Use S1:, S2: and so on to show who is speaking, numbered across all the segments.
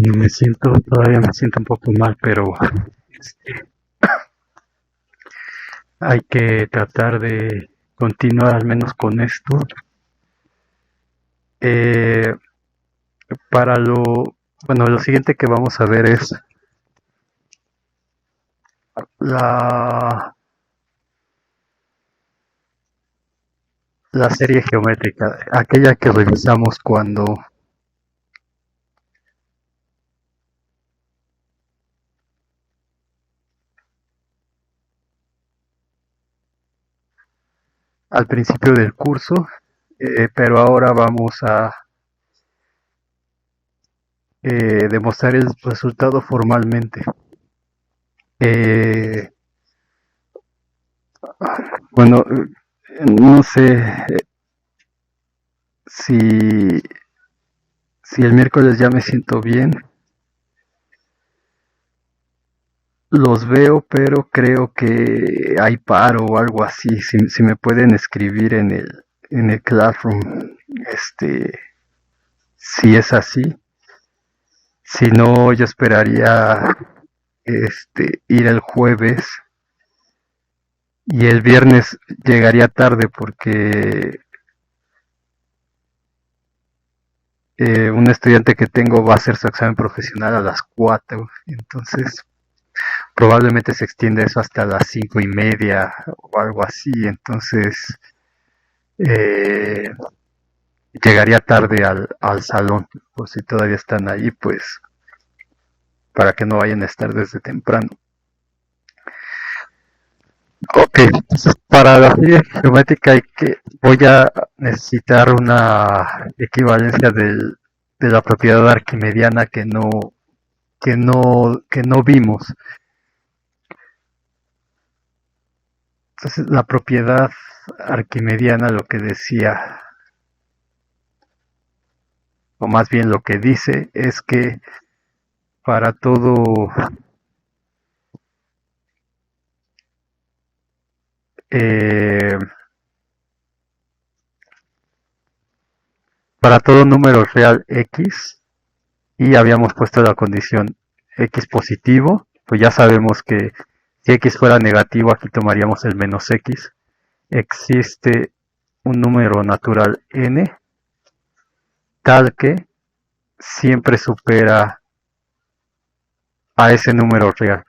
S1: Todavía me siento un poco mal, pero este, hay que tratar de continuar al menos con esto. Eh, para lo siguiente que vamos a ver es la, la serie geométrica, aquella que revisamos cuando al principio del curso, pero ahora vamos a demostrar el resultado formalmente. Eh, bueno, no sé si, si el miércoles ya me siento bien. Los veo, pero creo que hay paro o algo así. Si me pueden escribir en el Classroom, este, si es así. Si no, yo esperaría ir el jueves y el viernes llegaría tarde porque un estudiante que tengo va a hacer su examen profesional a las 4. Entonces probablemente se extiende eso hasta las 5:30 o algo así. Entonces eh, llegaría tarde al salón, por si todavía están ahí, pues para que no vayan a estar desde temprano. Ok, entonces para la serie geométrica voy a necesitar una equivalencia de la propiedad arquimediana que no vimos. Entonces la propiedad arquimediana lo que decía, o más bien lo que dice, es que para todo eh, para todo número real x, y habíamos puesto la condición x positivo, pues ya sabemos que si x fuera negativo aquí tomaríamos el menos x. Existe un número natural n tal que siempre supera a ese número real.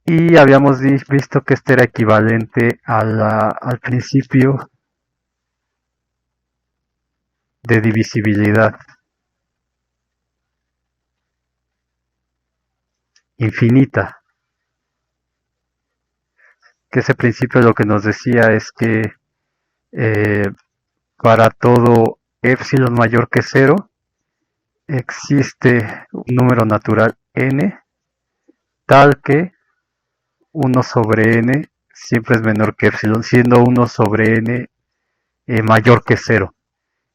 S1: Y habíamos visto que este era equivalente al principio de divisibilidad infinita, que ese principio lo que nos decía es que eh, para todo epsilon mayor que 0 existe un número natural n tal que 1 sobre n siempre es menor que epsilon, siendo 1 sobre n mayor que 0,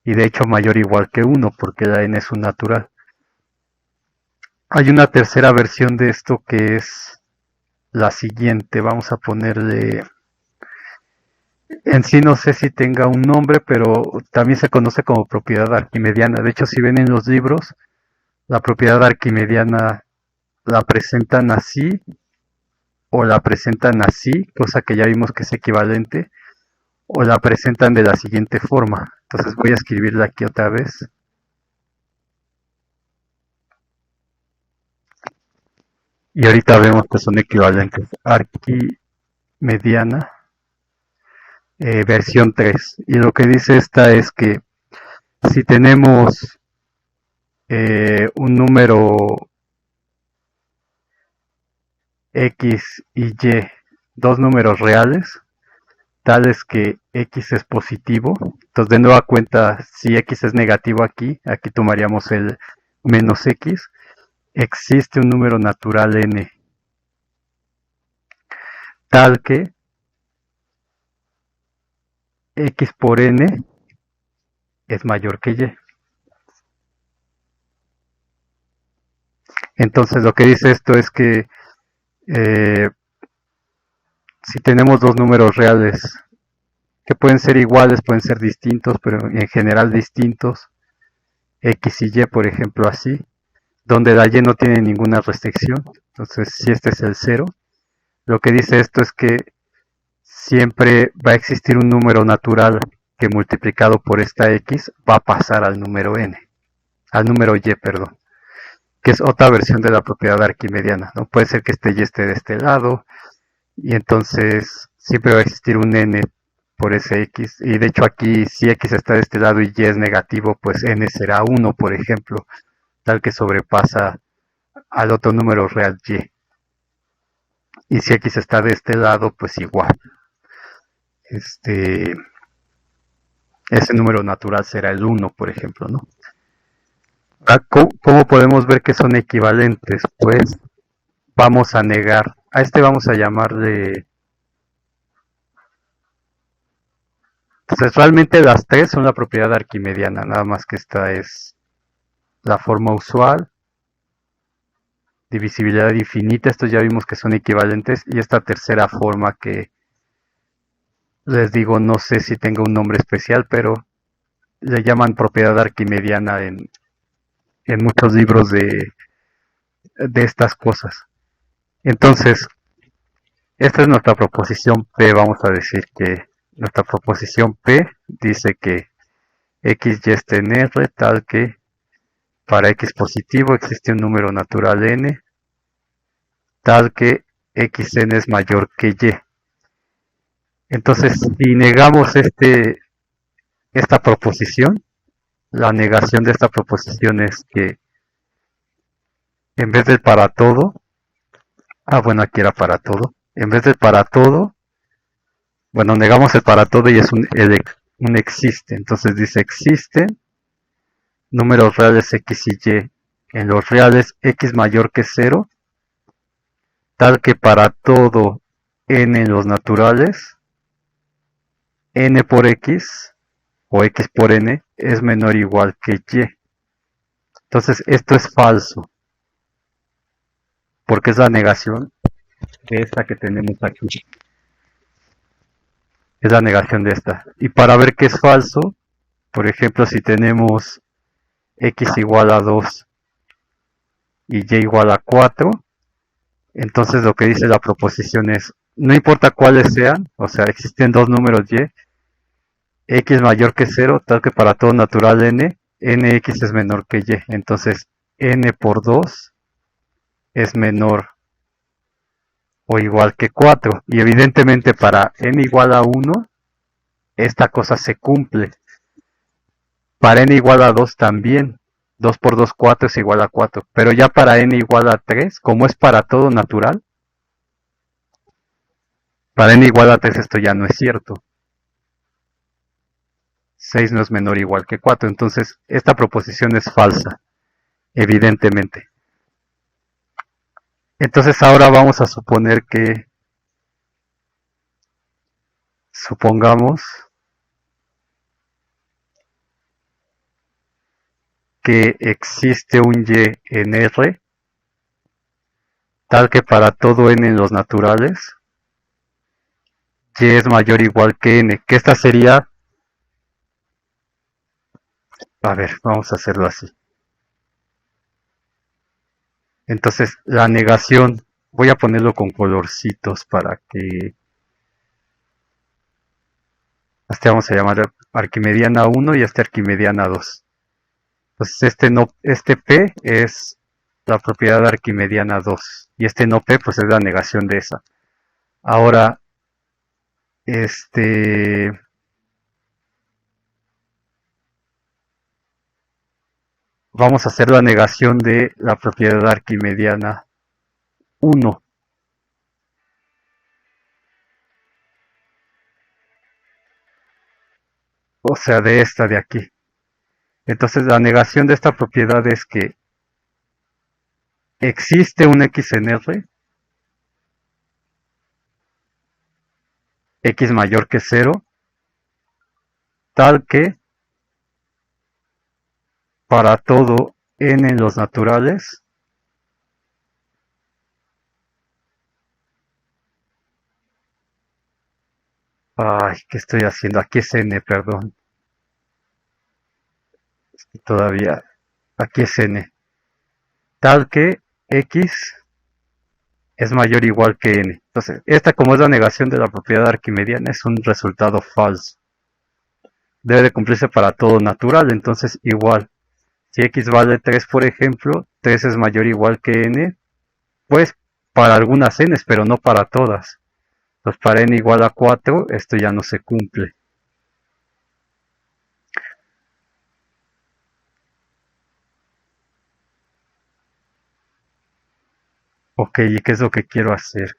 S1: y de hecho mayor o igual que 1 porque la n es un natural. Hay una tercera versión de esto que es la siguiente. Vamos a ponerle, en sí no sé si tenga un nombre, pero también se conoce como propiedad arquimediana. De hecho, si ven en los libros, la propiedad arquimediana la presentan así o la presentan así, cosa que ya vimos que es equivalente, o la presentan de la siguiente forma. Entonces voy a escribirla aquí otra vez. Y ahorita vemos que son equivalentes. Arquimediana versión 3. Y lo que dice esta es que si tenemos un número x y y, dos números reales, tales que x es positivo, entonces de nueva cuenta, si x es negativo aquí tomaríamos el menos x, existe un número natural n, tal que x por n es mayor que y. Entonces lo que dice esto es que si tenemos dos números reales que pueden ser iguales, pueden ser distintos, pero en general distintos, x y y, por ejemplo, así, donde la y no tiene ninguna restricción. Entonces, si este es el 0, lo que dice esto es que siempre va a existir un número natural que multiplicado por esta x va a pasar al número n, al número y, perdón, que es otra versión de la propiedad arquimediana, ¿no? Puede ser que este y esté de este lado, y entonces siempre va a existir un n por ese x, y de hecho aquí si x está de este lado y y es negativo, pues n será 1, por ejemplo, tal que sobrepasa al otro número real y. Y si x está de este lado, pues igual. Ese número natural será el 1, por ejemplo, ¿no? ¿Cómo podemos ver que son equivalentes? Pues vamos a negar, a este vamos a llamarle. Entonces realmente las tres son la propiedad arquimediana, nada más que esta es la forma usual, divisibilidad infinita, estos ya vimos que son equivalentes, y esta tercera forma que les digo, no sé si tenga un nombre especial, pero le llaman propiedad arquimediana en muchos libros de estas cosas. Entonces, esta es nuestra proposición P, vamos a decir que nuestra proposición P dice que x y está en R, tal que para x positivo existe un número natural n, tal que xn es mayor que y. Entonces, si negamos esta proposición, la negación de esta proposición es que en vez del para todo, bueno, aquí era para todo, en vez del para todo, bueno, negamos el para todo y es un existe. Entonces dice existen números reales x y y en los reales x mayor que 0, tal que para todo n en los naturales, n por x o x por n es menor o igual que y. Entonces esto es falso, porque es la negación de esta que tenemos aquí. Es la negación de esta. Y para ver que es falso, por ejemplo, si tenemos x igual a 2 y y igual a 4, entonces lo que dice la proposición es, no importa cuáles sean, o sea, existen dos números y, x mayor que 0, tal que para todo natural n, nx es menor que y. Entonces, n por 2 es menor o igual que 4. Y evidentemente para n igual a 1, esta cosa se cumple. Para n igual a 2 también. 2 por 2, 4 es igual a 4. Pero ya para n igual a 3, como es para todo natural, para n igual a 3 esto ya no es cierto. 6 no es menor o igual que 4. Entonces, esta proposición es falsa, evidentemente. Entonces ahora vamos a suponer que, supongamos que existe un y en R, tal que para todo n en los naturales, y es mayor o igual que n, que esta sería, a ver, vamos a hacerlo así. Entonces, la negación, voy a ponerlo con colorcitos para que, este vamos a llamar arquimediana 1 y este arquimediana 2. Entonces, este P es la propiedad arquimediana 2 y este no P pues es la negación de esa. Ahora, vamos a hacer la negación de la propiedad arquimediana 1. O sea, de esta de aquí. Entonces, la negación de esta propiedad es que existe un x en R, x mayor que 0, tal que para todo n en los naturales, ¿qué estoy haciendo? Aquí es n, perdón. Todavía, aquí es n. tal que x es mayor o igual que n. Entonces, esta como es la negación de la propiedad arquimediana, es un resultado falso. Debe de cumplirse para todo natural, entonces igual. Si x vale 3, por ejemplo, 3 es mayor o igual que n, pues para algunas n, pero no para todas. Entonces para n igual a 4, esto ya no se cumple. Ok, ¿y qué es lo que quiero hacer?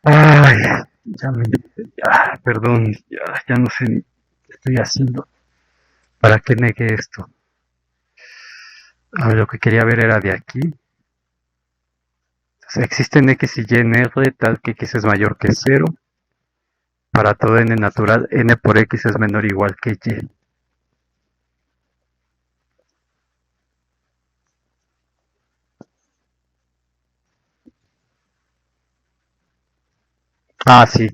S1: Ay, perdón, ya no sé ni qué estoy haciendo. ¿Para qué negué esto? Lo que quería ver era de aquí. Entonces, existen x y y en R tal que x es mayor que 0. Para todo n natural, n por x es menor o igual que y. Ah, sí.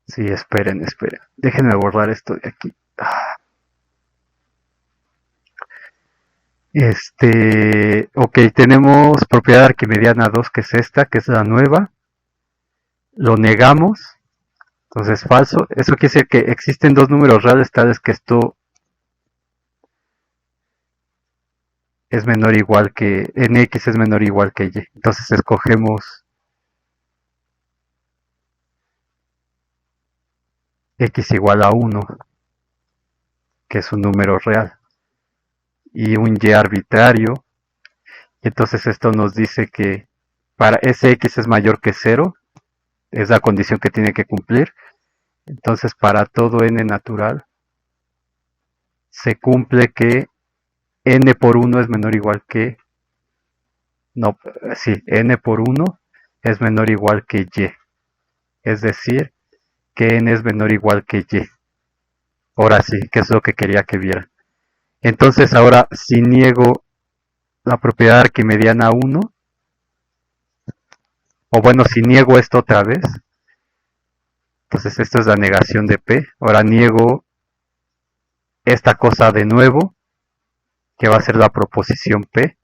S1: Sí, esperen. Déjenme borrar esto de aquí. Ok, tenemos propiedad arquimediana 2, que es esta, que es la nueva. Lo negamos, entonces falso. Eso quiere decir que existen dos números reales tales que esto es menor o igual que, nx es menor o igual que y. Entonces escogemos x igual a 1, que es un número real, y un y arbitrario. Y entonces esto nos dice que para ese x es mayor que 0, es la condición que tiene que cumplir. Entonces para todo n natural se cumple que n por 1 es menor o igual que, no, sí, n por 1 es menor o igual que y. Es decir, que n es menor o igual que y. Ahora sí, que es lo que quería que viera. Entonces ahora, si niego la propiedad arquimediana 1, o bueno, si niego esto otra vez, entonces esto es la negación de P. Ahora niego esta cosa de nuevo, que va a ser la proposición P.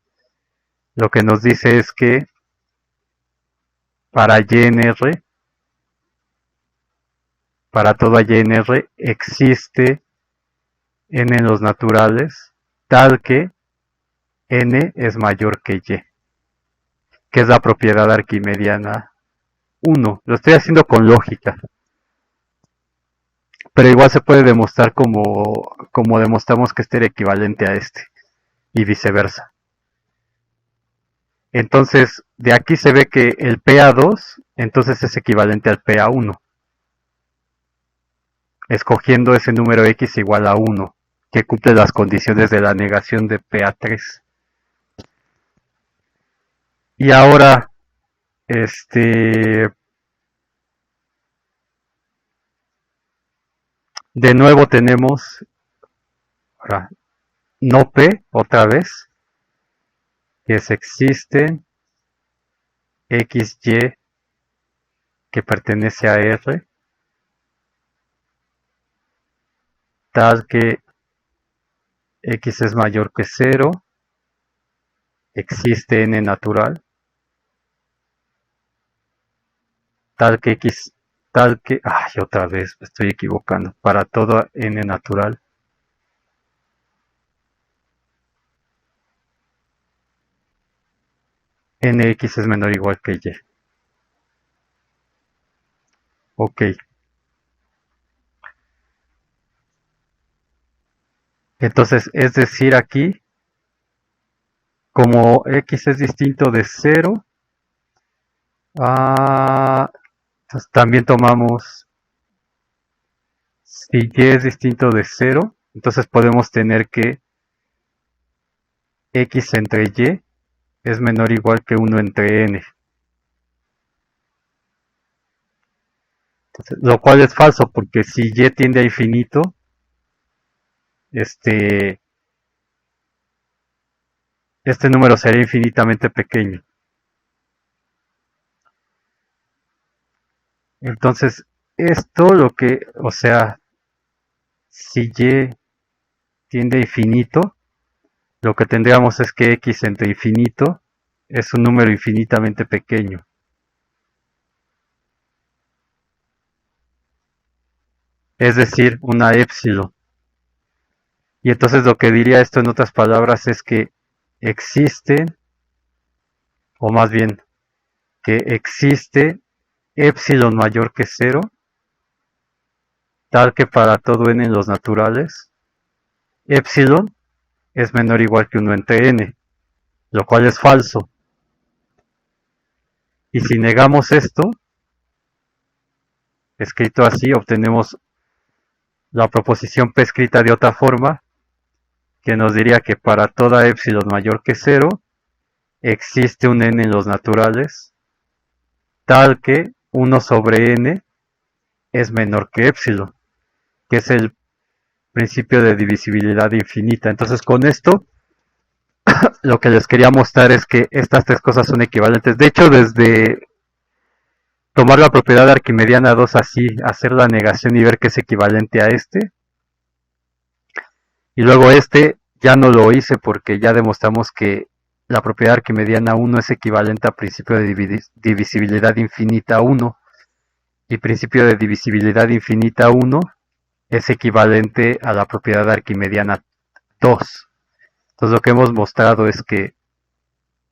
S1: Lo que nos dice es que para y en R, para toda y en R, existe n en los naturales tal que n es mayor que y, que es la propiedad arquimediana 1. Lo estoy haciendo con lógica, pero igual se puede demostrar como demostramos que este era equivalente a este, y viceversa. Entonces, de aquí se ve que el PA2 entonces es equivalente al PA1, escogiendo ese número X igual a 1, que cumple las condiciones de la negación de PA3. Y ahora, de nuevo tenemos, ahora, no P otra vez, que es existen XY que pertenece a R, tal que X es mayor que 0, existe N natural, tal que X, tal que, ay, otra vez me estoy equivocando, para todo N natural, NX es menor o igual que Y. Ok, entonces es decir aquí, como X es distinto de 0, entonces también tomamos, si Y es distinto de 0, entonces podemos tener que X entre Y es menor o igual que 1 entre N. Entonces, lo cual es falso, porque si Y tiende a infinito, este, este número sería infinitamente pequeño. Entonces, esto lo que, o sea, si y tiende a infinito, lo que tendríamos es que x entre infinito es un número infinitamente pequeño. Es decir, una épsilon. Y entonces lo que diría esto en otras palabras es que existen, o más bien, que existe épsilon mayor que cero, tal que para todo n en los naturales, épsilon es menor o igual que 1 entre n, lo cual es falso. Y si negamos esto, escrito así, obtenemos la proposición P escrita de otra forma, que nos diría que para toda épsilon mayor que cero, existe un n en los naturales, tal que 1 sobre n es menor que épsilon, que es el principio de divisibilidad infinita. Entonces, con esto, lo que les quería mostrar es que estas tres cosas son equivalentes. De hecho, desde tomar la propiedad arquimediana 2 así, hacer la negación y ver que es equivalente a este, y luego este ya no lo hice porque ya demostramos que la propiedad arquimediana 1 es equivalente a principio de divisibilidad infinita 1, y principio de divisibilidad infinita 1 es equivalente a la propiedad arquimediana 2. Entonces lo que hemos mostrado es que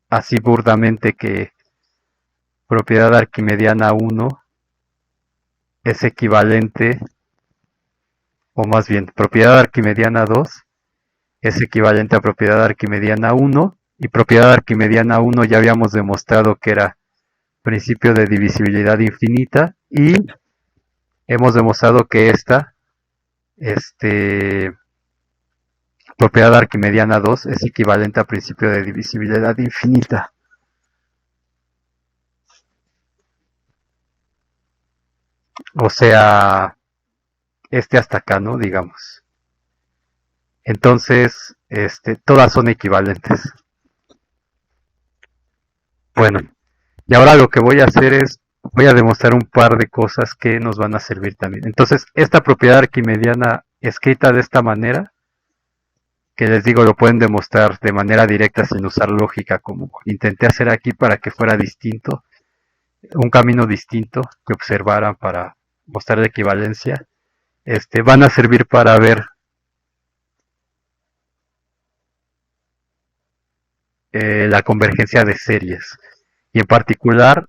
S1: así burdamente que propiedad arquimediana 1 es equivalente, o más bien, propiedad arquimediana 2 es equivalente a propiedad arquimediana 1, y propiedad arquimediana 1 ya habíamos demostrado que era principio de divisibilidad infinita, y hemos demostrado que esta propiedad arquimediana 2 es equivalente a principio de divisibilidad infinita. O sea, hasta acá, ¿no? Digamos. Entonces, todas son equivalentes. Bueno, y ahora lo que voy a hacer es, voy a demostrar un par de cosas que nos van a servir también. Entonces, esta propiedad arquimediana escrita de esta manera, que les digo, lo pueden demostrar de manera directa sin usar lógica, como intenté hacer aquí para que fuera distinto, un camino distinto que observaran para mostrar la equivalencia. Van a servir para ver la convergencia de series, y en particular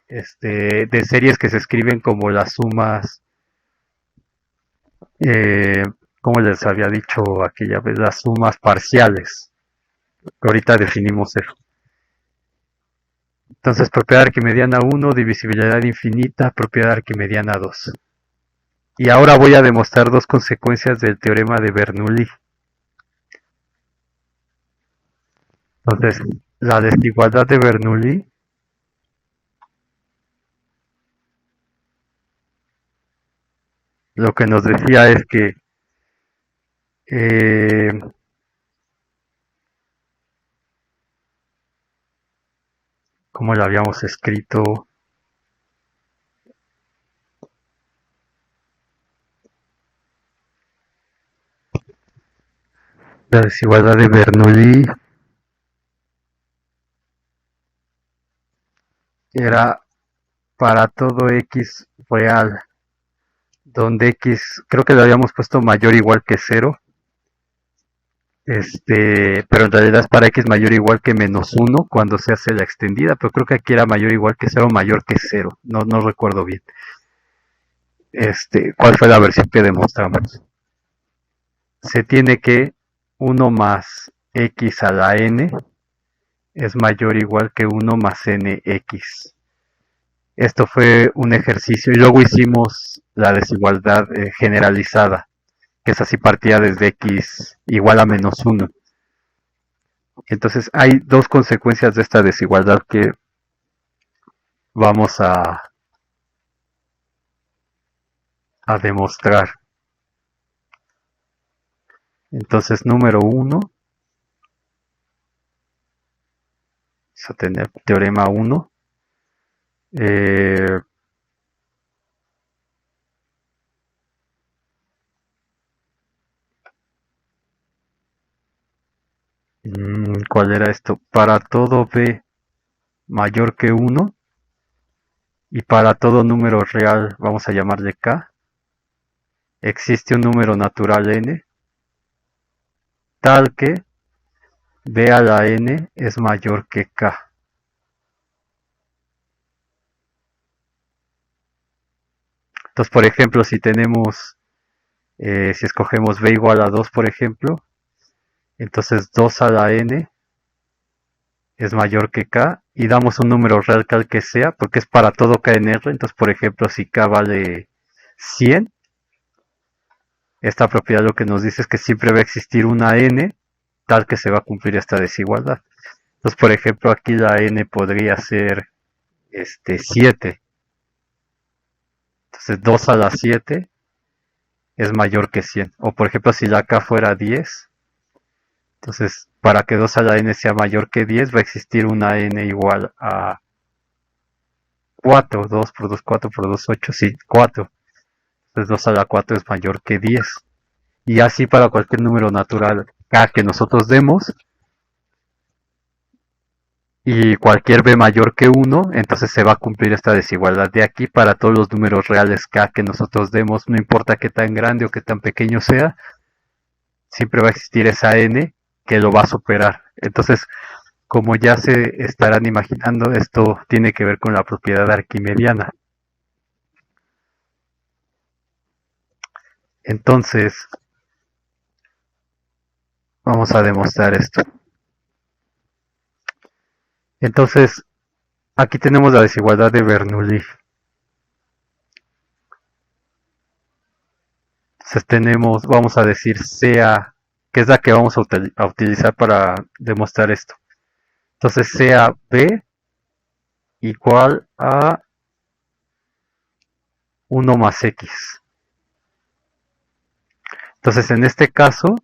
S1: de series que se escriben como las sumas, eh, como les había dicho aquella vez, las sumas parciales, que ahorita definimos eso. Entonces, propiedad arquimediana 1, divisibilidad infinita, propiedad arquimediana 2. Y ahora voy a demostrar dos consecuencias del teorema de Bernoulli. Entonces, la desigualdad de Bernoulli lo que nos decía es que como lo habíamos escrito, la desigualdad de Bernoulli era para todo x real, donde x, creo que lo habíamos puesto mayor o igual que 0, pero en realidad es para x mayor o igual que menos 1 cuando se hace la extendida, pero creo que aquí era mayor o igual que 0, mayor que 0, no recuerdo bien. ¿Cuál fue la versión que demostramos? Se tiene que 1 más x a la n es mayor o igual que 1 más nx. Esto fue un ejercicio y luego hicimos la desigualdad generalizada, que es así, partida desde x igual a menos 1. Entonces hay dos consecuencias de esta desigualdad que vamos a demostrar. Entonces, número 1, vamos a tener teorema 1. ¿Cuál era esto? Para todo b mayor que 1 y para todo número real, vamos a llamarle k, existe un número natural n tal que b a la n es mayor que k. Entonces, por ejemplo, si tenemos, si escogemos b igual a 2, por ejemplo, entonces 2 a la n es mayor que k y damos un número real cal que sea, porque es para todo k en R. Entonces, por ejemplo, si k vale 100, esta propiedad lo que nos dice es que siempre va a existir una n tal que se va a cumplir esta desigualdad. Entonces, por ejemplo, aquí la n podría ser 7. Entonces, 2 a la 7 es mayor que 100. O, por ejemplo, si la k fuera 10, entonces, para que 2 a la n sea mayor que 10, va a existir una n igual a 4. 2 por 2, 4 por 2, 8, sí, 4. Entonces 2 a la 4 es mayor que 10. Y así para cualquier número natural k que nosotros demos, y cualquier b mayor que 1, entonces se va a cumplir esta desigualdad de aquí para todos los números reales k que nosotros demos, no importa qué tan grande o qué tan pequeño sea, siempre va a existir esa n que lo va a superar. Entonces, como ya se estarán imaginando, esto tiene que ver con la propiedad arquimediana. Entonces, vamos a demostrar esto. Entonces, aquí tenemos la desigualdad de Bernoulli. Entonces tenemos, vamos a decir CA, que es la que vamos a utilizar para demostrar esto. Entonces CA B igual a 1 más X. Entonces en este caso,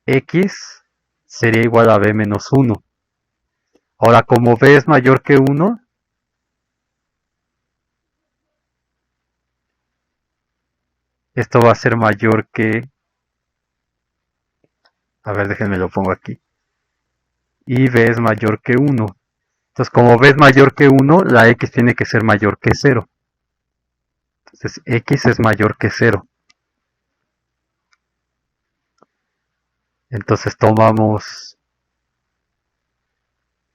S1: X sería igual a B menos 1. Ahora, como B es mayor que 1, esto va a ser mayor que... A ver, déjenme lo pongo aquí. Y B es mayor que 1. Entonces, como B es mayor que 1, la X tiene que ser mayor que 0. Entonces, X es mayor que 0. Entonces tomamos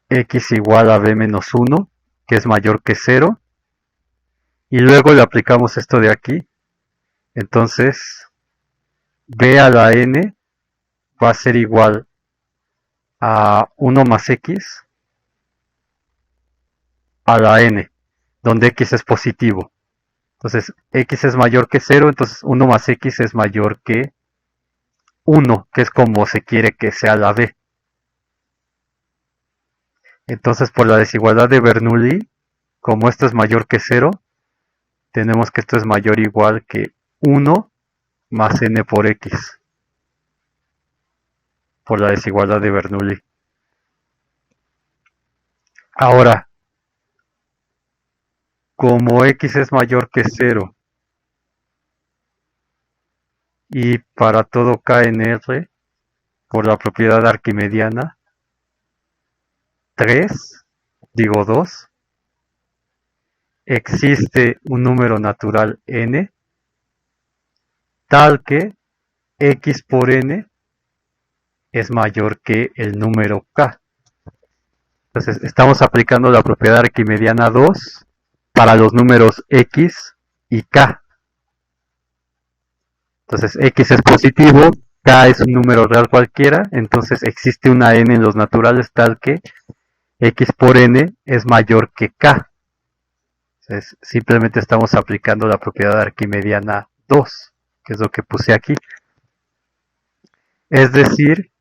S1: X igual a B menos 1, que es mayor que 0. Y luego le aplicamos esto de aquí. Entonces, B a la N va a ser igual a 1 más X a la N, donde X es positivo. Entonces, X es mayor que 0, entonces 1 más X es mayor que 1, que es como se quiere que sea la B. Entonces, por la desigualdad de Bernoulli, como esto es mayor que 0, tenemos que esto es mayor o igual que 1 más n por x, por la desigualdad de Bernoulli. Ahora, como x es mayor que 0 y para todo k en R, por la propiedad arquimediana, 2, existe un número natural n tal que x por n es mayor que el número k. Entonces estamos aplicando la propiedad arquimediana 2 para los números x y k. Entonces x es positivo, k es un número real cualquiera, entonces existe una n en los naturales tal que x por n es mayor que k. Entonces, simplemente estamos aplicando la propiedad arquimediana 2, que es lo que puse aquí. Es decir,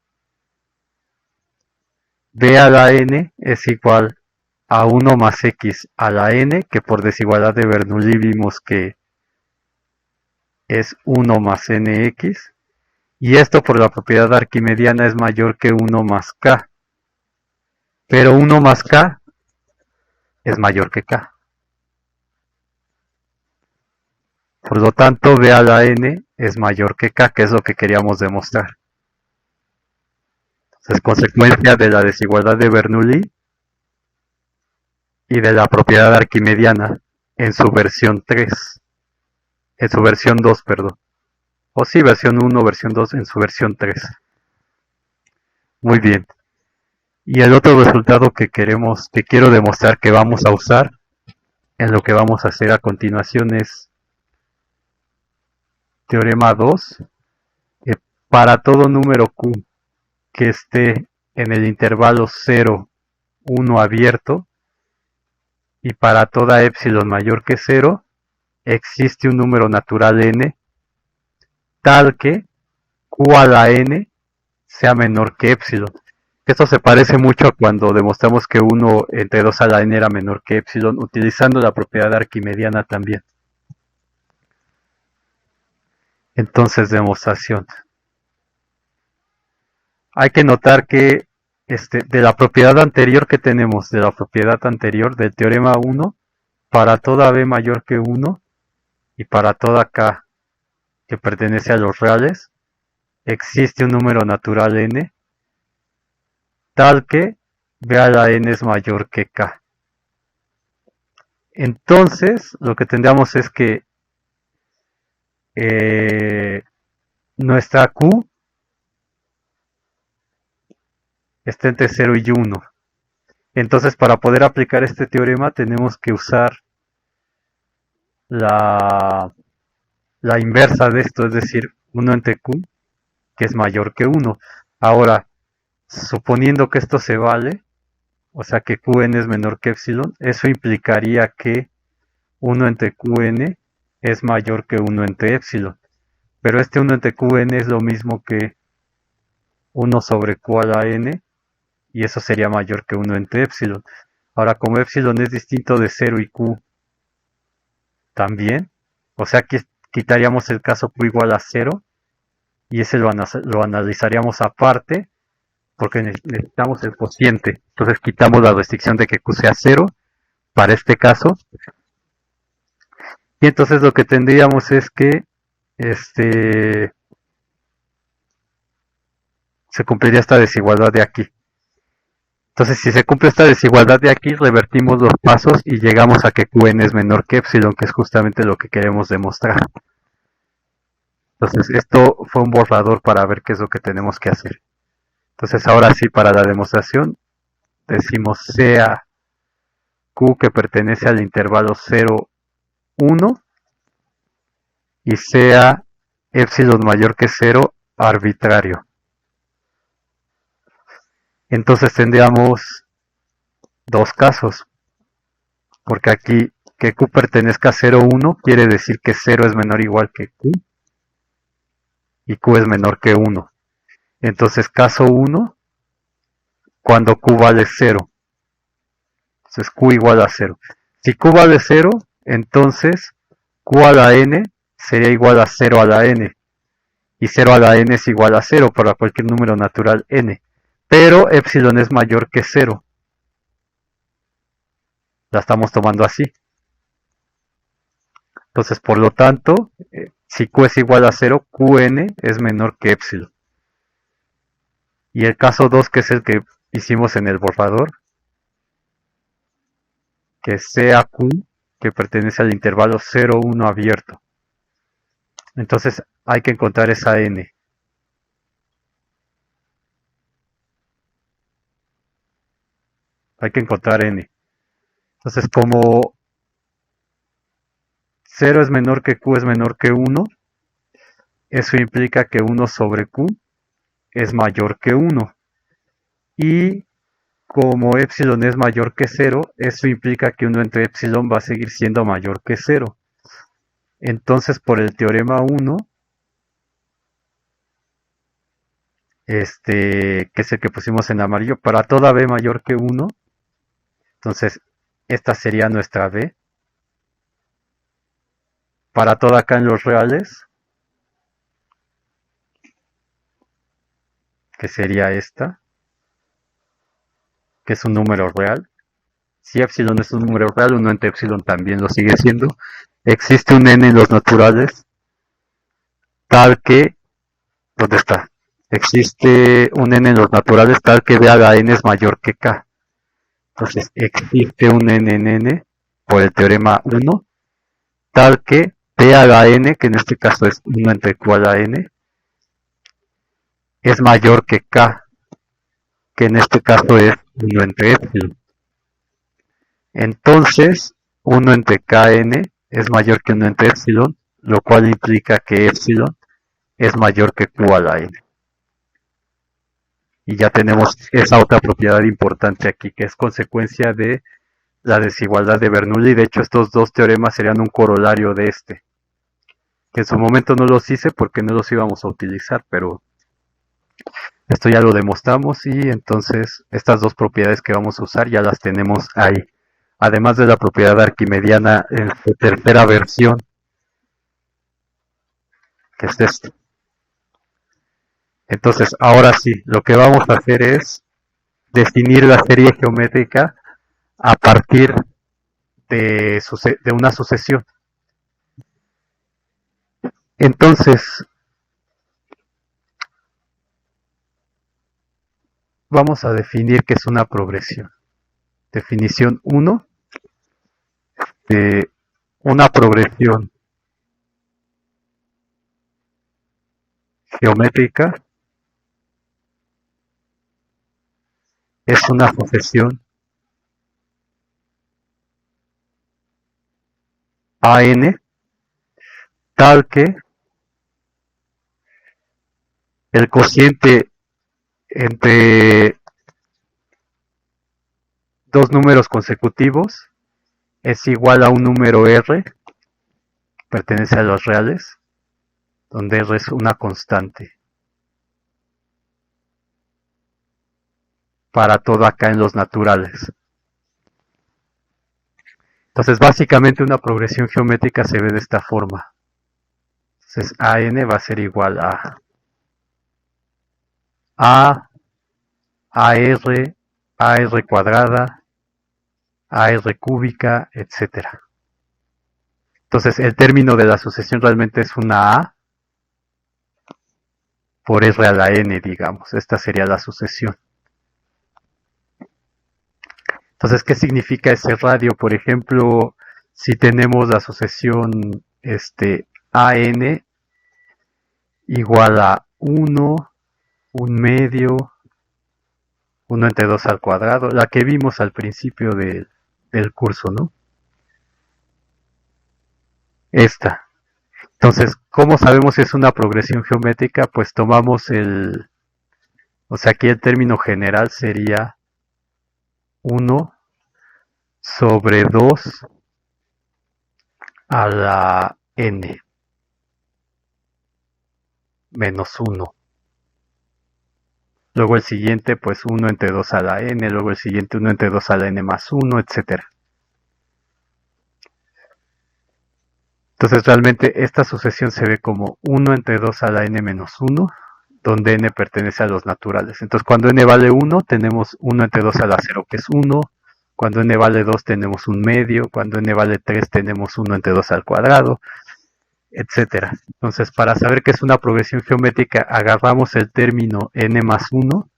S1: b a la n es igual a 1 más x a la n, que por desigualdad de Bernoulli vimos que es 1 más nx, y esto por la propiedad arquimediana es mayor que 1 más k, pero 1 más k es mayor que k. Por lo tanto, b a la n es mayor que k, que es lo que queríamos demostrar. Es consecuencia de la desigualdad de Bernoulli y de la propiedad arquimediana en su versión 3, en su versión 2, perdón. O sí, versión 1, versión 2 en su versión 3. Muy bien. Y el otro resultado que quiero demostrar que vamos a usar en lo que vamos a hacer a continuación es teorema 2. Para todo número Q que esté en el intervalo 0, 1 abierto, y para toda epsilon mayor que 0, existe un número natural n tal que Q a la n sea menor que epsilon. Esto se parece mucho a cuando demostramos que 1 entre 2 a la n era menor que epsilon, utilizando la propiedad arquimediana también. Entonces, demostración. Hay que notar que de la propiedad anterior que tenemos, de la propiedad anterior del teorema 1, para toda b mayor que 1 y para toda k que pertenece a los reales, existe un número natural n tal que b a la n es mayor que k. Entonces, lo que tendríamos es que nuestra q está entre 0 y 1. Entonces, para poder aplicar este teorema tenemos que usar la inversa de esto, es decir, 1 entre q, que es mayor que 1. Ahora, suponiendo que esto se vale, o sea que qn es menor que epsilon, eso implicaría que 1 entre qn es mayor que 1 entre epsilon. Pero este 1 entre qn es lo mismo que 1 sobre q a la n, y eso sería mayor que 1 entre epsilon. Ahora, como epsilon es distinto de 0 y q también, o sea que quitaríamos el caso q igual a 0, y ese lo analizaríamos aparte, porque necesitamos el cociente. Entonces quitamos la restricción de que q sea 0 para este caso, y entonces lo que tendríamos es que se cumpliría esta desigualdad de aquí. Entonces, si se cumple esta desigualdad de aquí, revertimos los pasos y llegamos a que Qn es menor que epsilon, que es justamente lo que queremos demostrar. Entonces, esto fue un borrador para ver qué es lo que tenemos que hacer. Entonces, ahora sí, para la demostración, decimos sea Q que pertenece al intervalo 0, 1, y sea epsilon mayor que 0 arbitrario. Entonces tendríamos dos casos, porque aquí que Q pertenezca a 0, 1 quiere decir que 0 es menor o igual que Q y Q es menor que 1. Entonces caso 1, cuando Q vale 0. Entonces Q igual a 0. Si Q vale 0, entonces Q a la n sería igual a 0 a la n. Y 0 a la n es igual a 0 para cualquier número natural n. Pero epsilon es mayor que 0. La estamos tomando así. Entonces, por lo tanto, si Q es igual a 0, Qn es menor que epsilon. Y el caso 2, que es el que hicimos en el borrador, que sea Q que pertenece al intervalo 0, 1 abierto. Entonces, hay que encontrar esa n. Hay que encontrar n. Entonces, como 0 es menor que Q es menor que 1, eso implica que 1 sobre Q es mayor que 1. Y como epsilon es mayor que 0, eso implica que 1 entre epsilon va a seguir siendo mayor que 0. Entonces, por el teorema 1, que es el que pusimos en amarillo, para toda b mayor que 1, entonces esta sería nuestra b. Para toda k en los reales, que sería esta, que es un número real. Si epsilon es un número real, 1 entre epsilon también lo sigue siendo. Existe un n en los naturales, tal que, ¿dónde está? Existe un n en los naturales tal que b a la n es mayor que k. Entonces existe un n en n por el teorema 1 tal que p a la n, que en este caso es 1 entre q a la n, es mayor que k, que en este caso es 1 entre epsilon. Entonces 1 entre kn es mayor que 1 entre epsilon, lo cual implica que epsilon es mayor que q a la n. Y ya tenemos esa otra propiedad importante aquí, que es consecuencia de la desigualdad de Bernoulli. De hecho, estos dos teoremas serían un corolario de este, que en su momento no los hice porque no los íbamos a utilizar, pero esto ya lo demostramos y entonces estas dos propiedades que vamos a usar ya las tenemos ahí. Además de la propiedad arquimediana en su tercera versión, que es esta. Entonces, ahora sí, lo que vamos a hacer es definir la serie geométrica a partir de una sucesión. Entonces, vamos a definir qué es una progresión. Definición 1 de una progresión geométrica es una sucesión AN tal que el cociente entre dos números consecutivos es igual a un número R, que pertenece a los reales, donde R es una constante. Para todo acá en los naturales. Entonces, básicamente una progresión geométrica se ve de esta forma. Entonces, AN va a ser igual a AR, AR cuadrada, AR cúbica, etc. Entonces, el término de la sucesión realmente es una A por R a la N, digamos. Esta sería la sucesión. Entonces, ¿qué significa ese radio? Por ejemplo, si tenemos la sucesión AN igual a 1, un medio, 1 entre 2 al cuadrado, la que vimos al principio del curso, ¿no? Esta. Entonces, ¿cómo sabemos si es una progresión geométrica? Pues tomamos o sea, aquí el término general sería 1 sobre 2 a la n menos 1. Luego el siguiente, pues 1 entre 2 a la n, luego el siguiente 1 entre 2 a la n más 1, etc. Entonces realmente esta sucesión se ve como 1 entre 2 a la n menos 1, donde n pertenece a los naturales. Entonces cuando n vale 1, tenemos 1 entre 2 a la 0, que es 1. Cuando n vale 2, tenemos un medio. Cuando n vale 3, tenemos 1 entre 2 al cuadrado, etcétera. Entonces, para saber qué es una progresión geométrica, agarramos el término n más 1,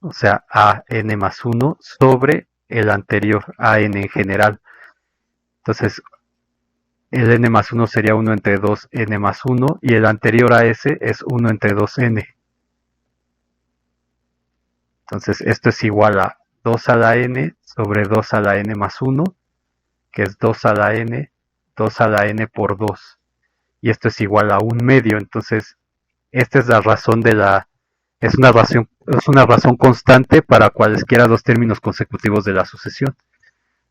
S1: o sea, a n más 1 sobre el anterior a n en general. Entonces, el n más 1 sería 1 entre 2 n más 1 y el anterior a ese es 1 entre 2 n. Entonces, esto es igual a 2 a la n sobre 2 a la n más 1, que es 2 a la n, 2 a la n por 2. Y esto es igual a un medio. Entonces, esta es la razón de es una razón constante para cualesquiera dos términos consecutivos de la sucesión.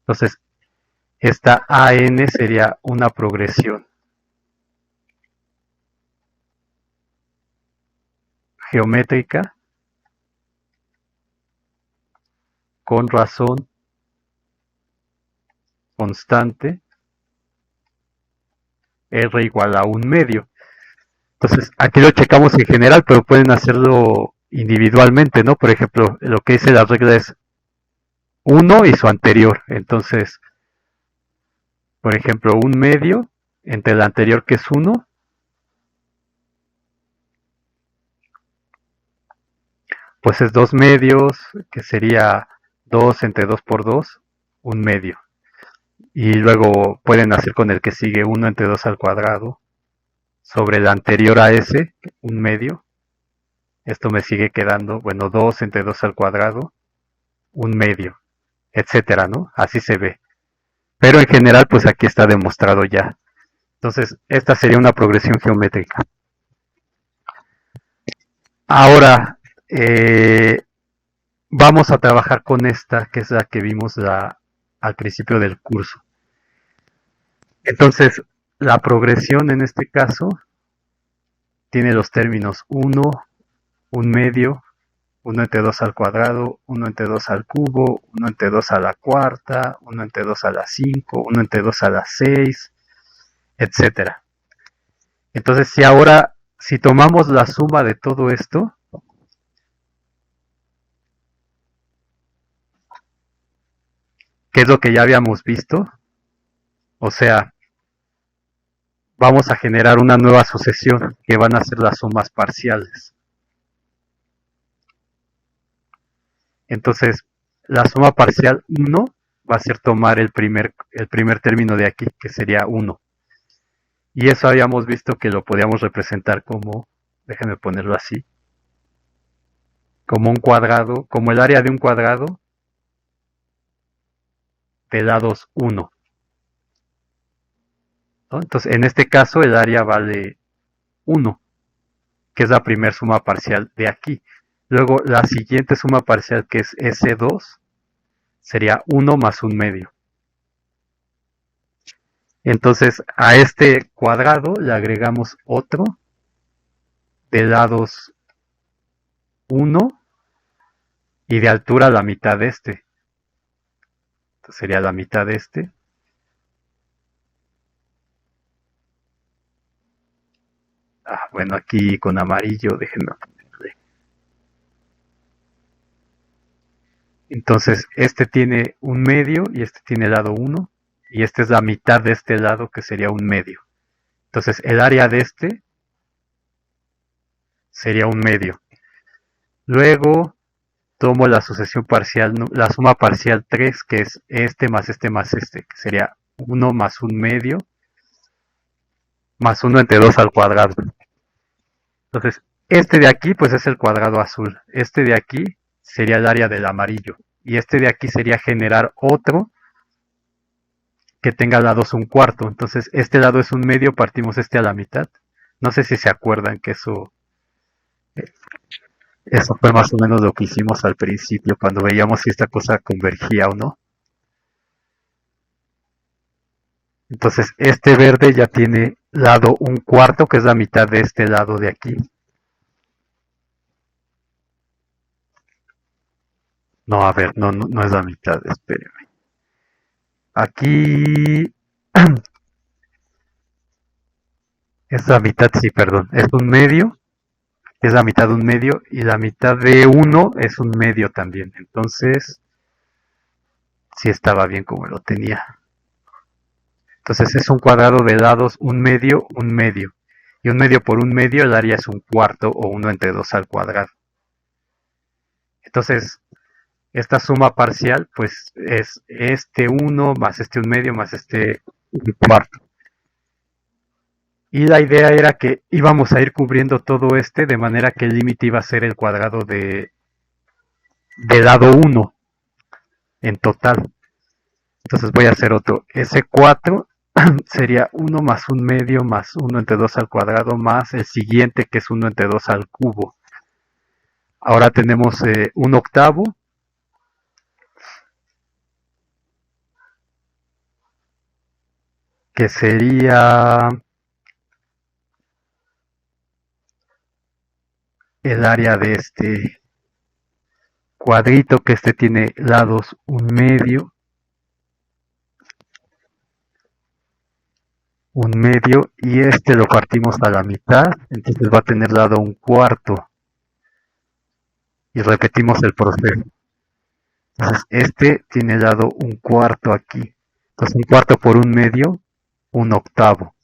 S1: Entonces, esta AN sería una progresión geométrica con razón constante R igual a un medio. Entonces, aquí lo checamos en general, pero pueden hacerlo individualmente, ¿no? Por ejemplo, lo que dice la regla es 1 y su anterior. Entonces, por ejemplo, un medio entre el anterior que es 1 pues es 2 medios, que sería 2 entre 2 por 2, un medio. Y luego pueden hacer con el que sigue 1 entre 2 al cuadrado, sobre el anterior a ese, un medio. Esto me sigue quedando, bueno, 2 entre 2 al cuadrado, un medio, etcétera, ¿no? Así se ve. Pero en general, pues aquí está demostrado ya. Entonces, esta sería una progresión geométrica. Ahora, vamos a trabajar con esta, que es la que vimos al principio del curso. Entonces, la progresión en este caso tiene los términos 1, un medio, 1 entre 2 al cuadrado, 1 entre 2 al cubo, 1 entre 2 a la cuarta, 1 entre 2 a la 5, 1 entre 2 a la 6, etcétera. Entonces, si tomamos la suma de todo esto, que es lo que ya habíamos visto, o sea, vamos a generar una nueva sucesión que van a ser las sumas parciales. Entonces, la suma parcial 1 va a ser tomar el primer término de aquí, que sería 1. Y eso habíamos visto que lo podíamos representar como, déjenme ponerlo así, como un cuadrado, como el área de un cuadrado de lados 1. ¿No? Entonces, en este caso, el área vale 1, que es la primera suma parcial de aquí. Luego, la siguiente suma parcial, que es S2, sería 1 más un medio. Entonces, a este cuadrado le agregamos otro de lados 1 y de altura la mitad de este. Entonces sería la mitad de este. Bueno, aquí con amarillo, déjenme ponerle. Entonces, este tiene un medio y este tiene lado 1. Y esta es la mitad de este lado, que sería un medio. Entonces, el área de este sería un medio. Luego, tomo la sucesión parcial, la suma parcial 3, que es este más este más este, que sería 1 más un medio, más 1 entre 2 al cuadrado. Entonces, este de aquí, pues es el cuadrado azul. Este de aquí sería el área del amarillo. Y este de aquí sería generar otro que tenga lados un cuarto. Entonces, este lado es un medio, partimos este a la mitad. No sé si se acuerdan que eso fue más o menos lo que hicimos al principio, cuando veíamos si esta cosa convergía o no. Entonces, este verde ya tiene lado un cuarto, que es la mitad de este lado de aquí. No, a ver, no es la mitad, espérenme. Aquí es la mitad, sí, perdón. Es un medio, es la mitad de un medio, y la mitad de uno es un medio también. Entonces, sí estaba bien como lo tenía. Entonces es un cuadrado de lados un medio, un medio. Y un medio por un medio, el área es un cuarto o 1 entre 2 al cuadrado. Entonces, esta suma parcial, pues es este 1 más este un medio más este un cuarto. Y la idea era que íbamos a ir cubriendo todo de manera que el límite iba a ser el cuadrado de lado 1 en total. Entonces voy a hacer otro. S4 sería 1 más un medio más 1 entre 2 al cuadrado más el siguiente, que es 1 entre 2 al cubo. Ahora tenemos un octavo, que sería el área de este cuadrito, que este tiene lados un medio, y este lo partimos a la mitad, entonces va a tener lado un cuarto. Y repetimos el proceso. Entonces, este tiene lado un cuarto aquí. Entonces, un cuarto por un medio, un octavo.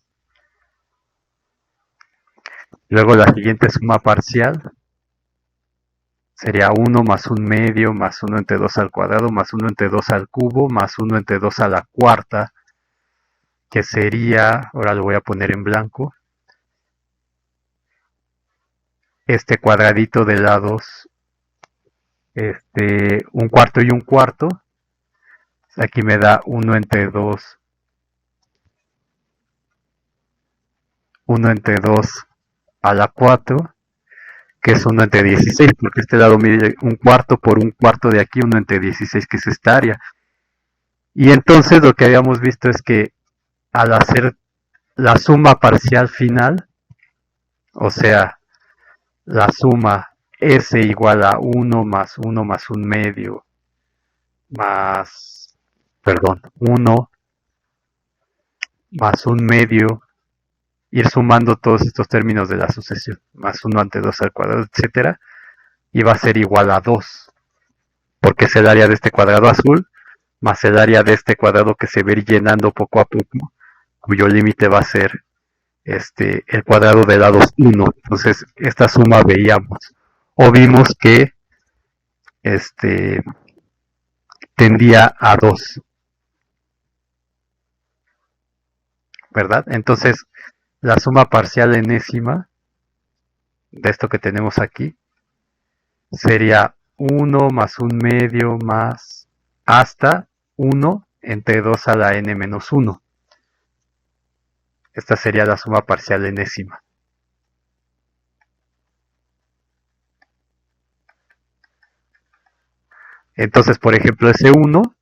S1: Luego la siguiente suma parcial Sería 1 más 1/2 más 1 entre 2 al cuadrado más 1 entre 2 al cubo más 1 entre 2 a la cuarta, que sería, ahora lo voy a poner en blanco, este cuadradito de lados, un cuarto y un cuarto. Aquí me da 1 entre 2, 1 entre 2 a la 4, que es 1 entre 16, porque este lado mide un cuarto por un cuarto de aquí, 1 entre 16, que es esta área. Y entonces lo que habíamos visto es que al hacer la suma parcial final, o sea, la suma S igual a 1 más 1 más 1/2 más, perdón, 1 más 1/2, ir sumando todos estos términos de la sucesión, más 1 ante 2 al cuadrado, etcétera, y va a ser igual a 2, porque es el área de este cuadrado azul más el área de este cuadrado que se va a ir llenando poco a poco, cuyo límite va a ser el cuadrado de lados 1. Entonces, esta suma veíamos, o vimos que tendía a 2, ¿verdad? Entonces, la suma parcial enésima de esto que tenemos aquí sería 1 más 1/2 más hasta 1 entre 2 a la n menos 1. Esta sería la suma parcial enésima. Entonces, por ejemplo, ese 1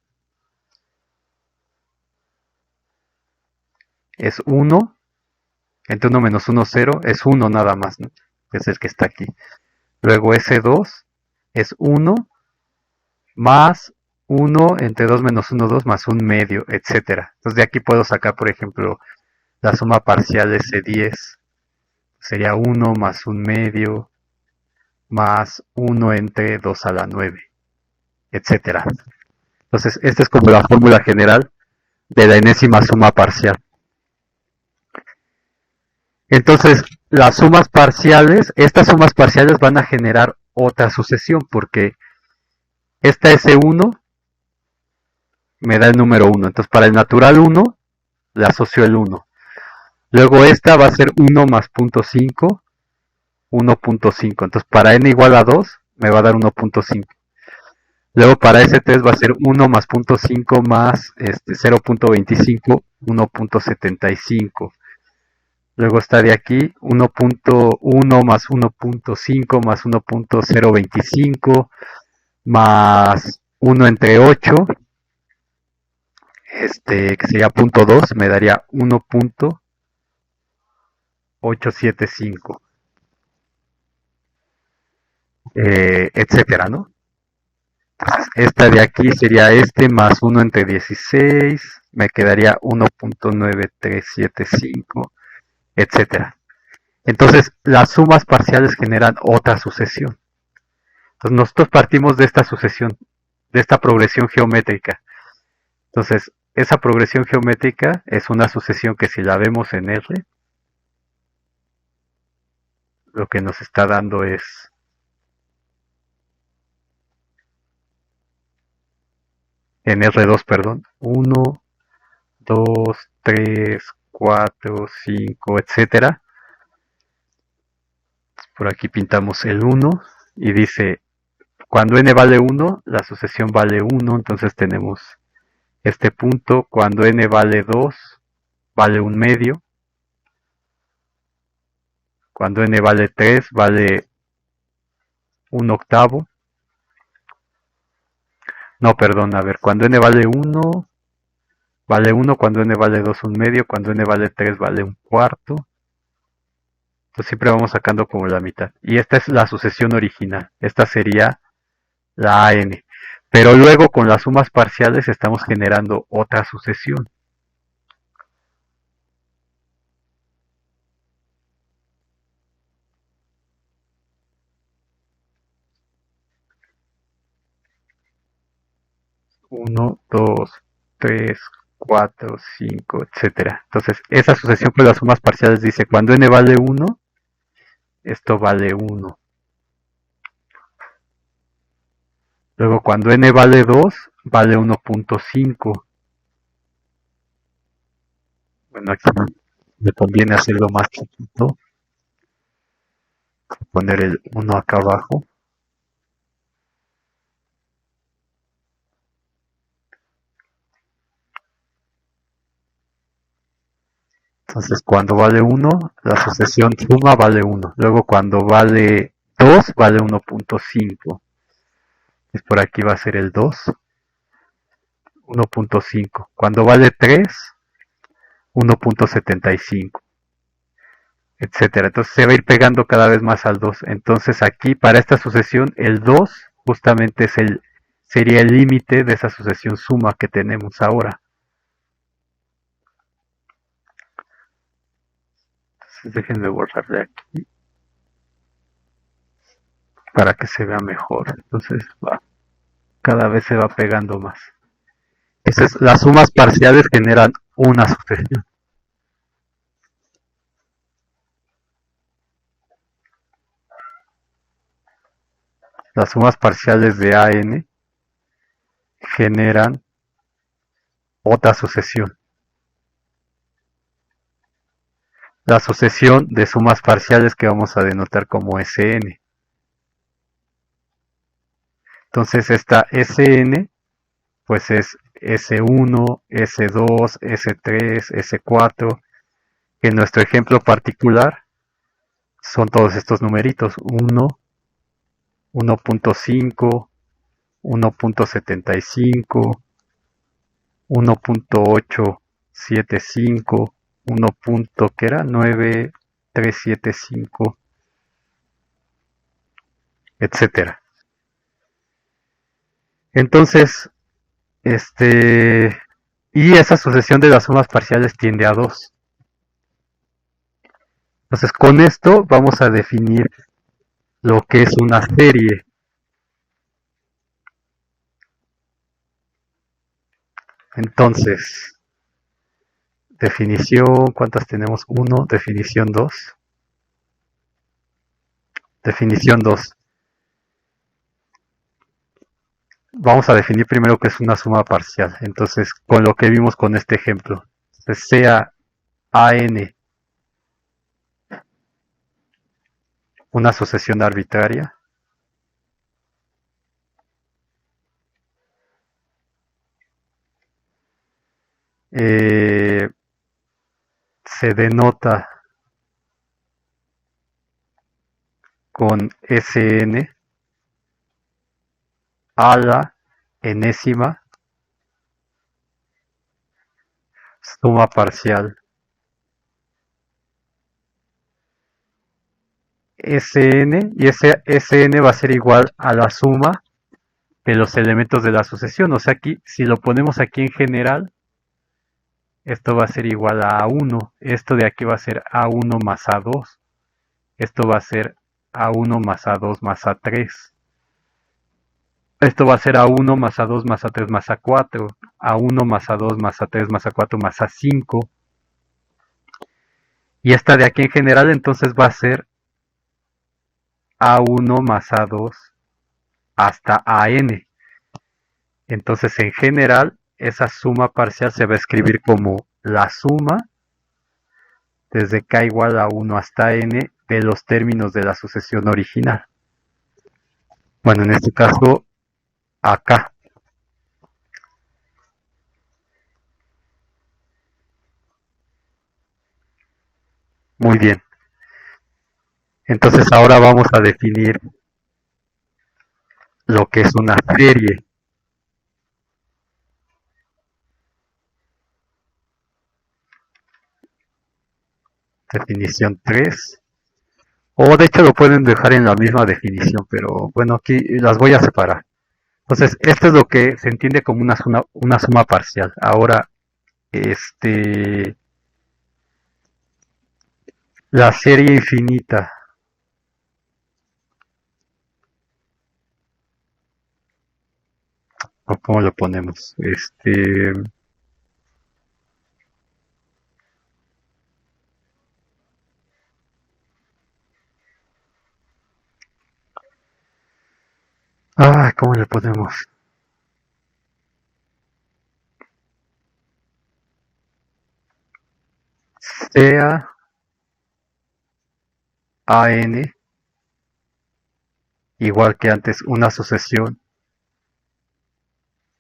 S1: es 1, entre 1 menos 1, 0, es 1 nada más, ¿no? Es el que está aquí. Luego ese 2 es 1 más 1 entre 2 menos 1, 2 más 1/2, etcétera. Entonces de aquí puedo sacar, por ejemplo, la suma parcial de ese 10. Sería 1 más 1/2 más 1 entre 2 a la 9, etcétera. Entonces, esta es como la fórmula general de la enésima suma parcial. Entonces, las sumas parciales, estas sumas parciales van a generar otra sucesión, porque esta S1 me da el número 1. Entonces, para el natural 1, le asocio el 1. Luego esta va a ser 1 más 0.5, 1.5. Entonces, para n igual a 2, me va a dar 1.5. Luego para S3 va a ser 1 más 0.5 más 0.25, 1.75. Luego está de aquí 1.1 más 1.5 más 1.025 más 1 entre 8, que sería 0.2, me daría 1.875, etcétera, ¿no? Entonces, esta de aquí sería más 1 entre 16, me quedaría 1.9375, etcétera. Entonces, las sumas parciales generan otra sucesión. Entonces, nosotros partimos de esta sucesión, de esta progresión geométrica. Entonces, esa progresión geométrica es una sucesión que si la vemos en R, lo que nos está dando es en R2, perdón, 1, 2, 3, 4, 5, etcétera. Por aquí pintamos el 1 y dice, cuando n vale 1, la sucesión vale 1, entonces tenemos este punto. Cuando n vale 2, vale 1/2. Cuando n vale 3, vale 1/8. No, perdón, a ver, cuando n vale 1, vale 1, cuando n vale 2, 1/2, cuando n vale 3, vale 1/4. Entonces siempre vamos sacando como la mitad. Y esta es la sucesión original. Esta sería la AN. Pero luego con las sumas parciales estamos generando otra sucesión. Uno, 2, 3, 4, 5, etcétera. Entonces, esa sucesión con las sumas parciales dice, cuando n vale 1, esto vale 1. Luego cuando n vale 2, vale 1.5. Bueno, aquí me conviene hacerlo más chiquito. Poner el 1 acá abajo. Entonces cuando vale 1, la sucesión suma vale 1. Luego cuando vale 2, vale 1.5. Pues por aquí va a ser el 2, 1.5. Cuando vale 3, 1.75, etcétera. Entonces se va a ir pegando cada vez más al 2. Entonces aquí para esta sucesión el 2 justamente sería el límite de esa sucesión suma que tenemos ahora. Entonces déjenme borrarle aquí para que se vea mejor. Entonces cada vez se va pegando más. Las sumas parciales generan una sucesión. Las sumas parciales de AN generan otra sucesión. La sucesión de sumas parciales que vamos a denotar como Sn. Entonces esta Sn pues es S1, S2, S3, S4, que en nuestro ejemplo particular son todos estos numeritos, 1, 1.5, 1.75, 1.875, 1. ¿Qué era? 9375, etcétera. Entonces, y esa sucesión de las sumas parciales tiende a 2. Entonces, con esto vamos a definir lo que es una serie. Entonces, definición, ¿cuántas tenemos? 1, definición 2. Definición 2. Vamos a definir primero qué es una suma parcial. Entonces, con lo que vimos con este ejemplo, sea AN una sucesión arbitraria, se denota con Sn a la enésima suma parcial. Sn, y ese Sn va a ser igual a la suma de los elementos de la sucesión. O sea, aquí, si lo ponemos aquí en general, esto va a ser igual a A1. Esto de aquí va a ser A1 más A2. Esto va a ser A1 más A2 más A3. Esto va a ser A1 más A2 más A3 más A4. A1 más A2 más A3 más A4 más A5. Y esta de aquí en general entonces va a ser A1 más A2 hasta AN. Entonces en general esa suma parcial se va a escribir como la suma desde k igual a 1 hasta n de los términos de la sucesión original. Bueno, en este caso acá. Muy bien. Entonces ahora vamos a definir lo que es una serie. Definición 3. O de hecho lo pueden dejar en la misma definición, pero bueno, aquí las voy a separar. Entonces, esto es lo que se entiende como una suma parcial. Ahora, la serie infinita. ¿O cómo lo ponemos? ¿cómo le ponemos? Sea AN igual que antes una sucesión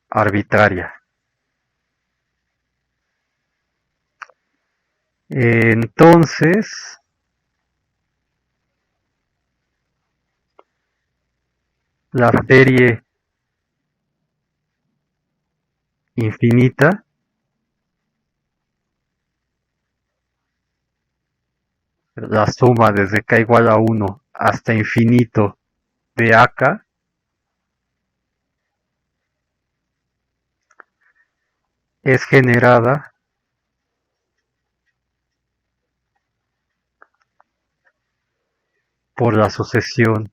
S1: arbitraria. Entonces, la serie infinita la suma desde k igual a 1 hasta infinito de AK es generada por la sucesión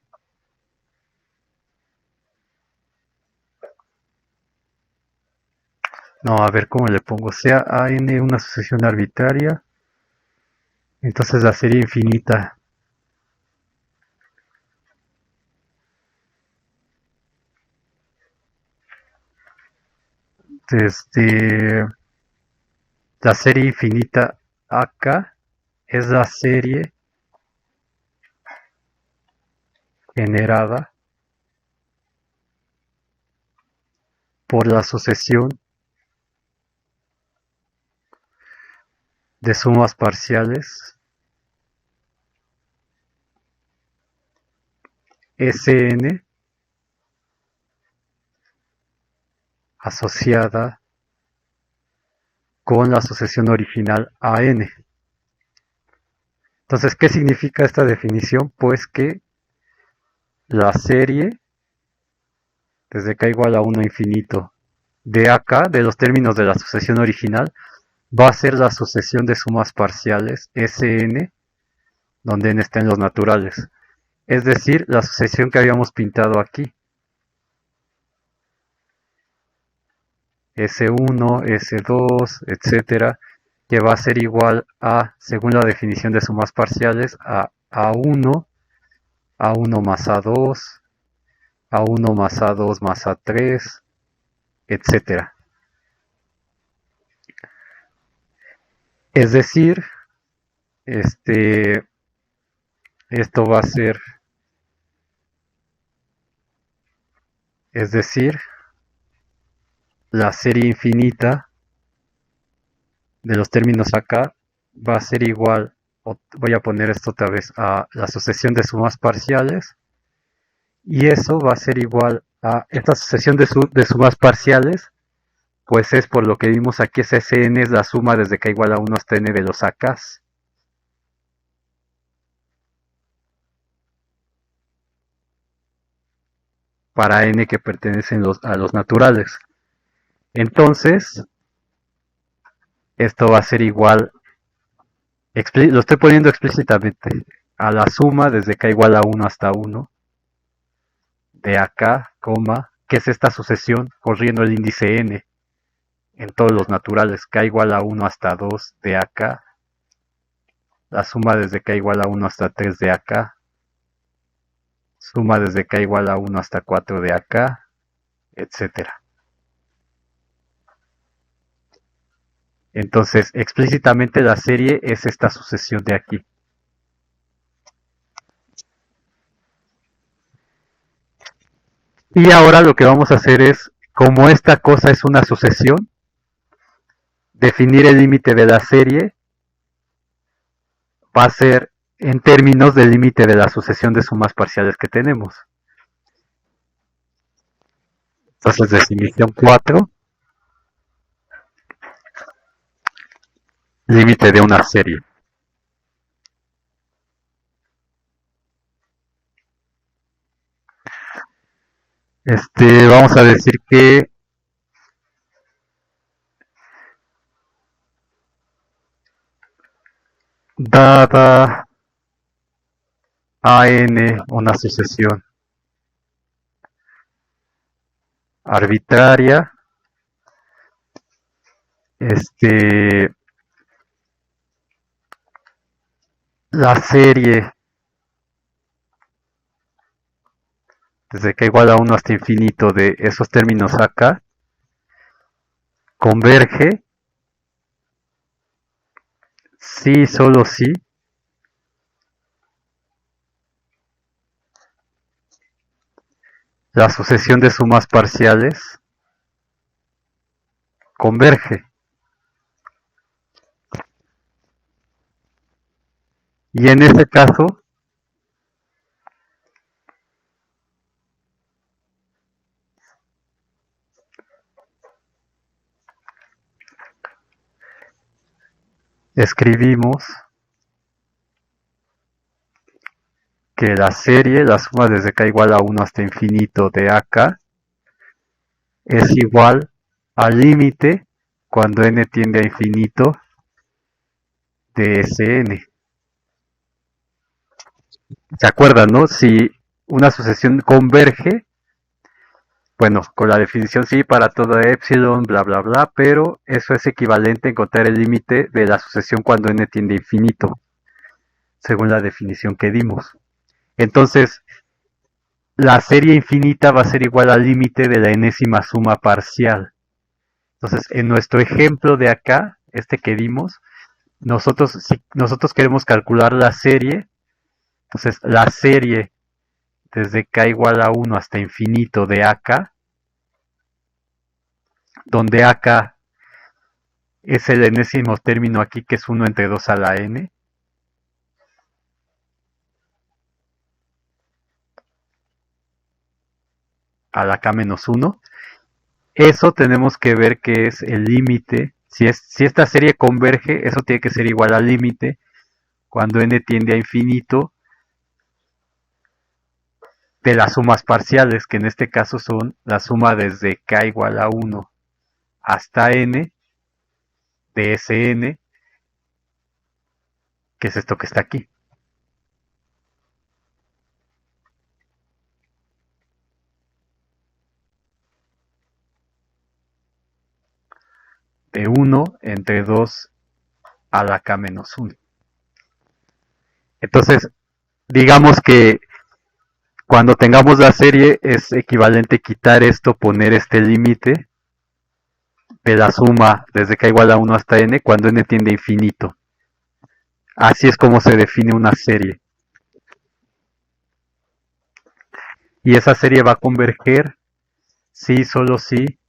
S1: no, a ver cómo le pongo, sea AN una sucesión arbitraria, entonces la serie infinita desde la serie infinita AK es la serie generada por la sucesión de sumas parciales Sn asociada con la sucesión original AN. Entonces, ¿qué significa esta definición? Pues que la serie desde k igual a 1 infinito de AK, de los términos de la sucesión original, va a ser la sucesión de sumas parciales Sn, donde n está en los naturales. Es decir, la sucesión que habíamos pintado aquí. S1, S2, etcétera, que va a ser igual a, según la definición de sumas parciales, a A1, A1 más A2, A1 más A2 más A3, etcétera. Es decir, esto va a ser, es decir, la serie infinita de los términos acá va a ser igual, voy a poner esto otra vez, a la sucesión de sumas parciales, y eso va a ser igual a esta sucesión de sumas parciales, pues es por lo que vimos aquí, esa Sn es la suma desde k igual a 1 hasta n de los A's. Para n que pertenecen a los naturales. Entonces, esto va a ser igual, lo estoy poniendo explícitamente, a la suma desde k igual a 1 hasta 1 de acá, que es esta sucesión corriendo el índice n en todos los naturales, k igual a 1 hasta 2 de acá, la suma desde k igual a 1 hasta 3 de acá, suma desde k igual a 1 hasta 4 de acá, etcétera. Entonces, explícitamente la serie es esta sucesión de aquí. Y ahora lo que vamos a hacer es, como esta cosa es una sucesión, definir el límite de la serie va a ser en términos del límite de la sucesión de sumas parciales que tenemos. Entonces, definición 4, límite de una serie. Vamos a decir que dada AN una sucesión arbitraria, la serie desde k igual a 1 hasta infinito de esos términos acá, converge si, solo si, la sucesión de sumas parciales converge. Y en este caso, escribimos que la serie, la suma desde k igual a 1 hasta infinito de AK, es igual al límite cuando n tiende a infinito de Sn. ¿Se acuerdan, no? Si una sucesión converge, bueno, con la definición sí para todo epsilon, bla, bla, bla, pero eso es equivalente a encontrar el límite de la sucesión cuando n tiende a infinito, según la definición que dimos. Entonces, la serie infinita va a ser igual al límite de la enésima suma parcial. Entonces, en nuestro ejemplo de acá, este que dimos, si nosotros queremos calcular la serie, entonces la serie desde k igual a 1 hasta infinito de AK, donde AK es el enésimo término aquí, que es 1 entre 2 a la n, a la k menos 1, eso tenemos que ver que es el límite. Si esta serie converge, eso tiene que ser igual al límite cuando n tiende a infinito de las sumas parciales, que en este caso son la suma desde k igual a 1 hasta n de Sn, que es esto que está aquí. De 1 entre 2 a la k menos 1. Entonces, digamos que cuando tengamos la serie es equivalente quitar esto, poner este límite de la suma desde k igual a 1 hasta n cuando n tiende a infinito. Así es como se define una serie. Y esa serie va a converger si, solo si,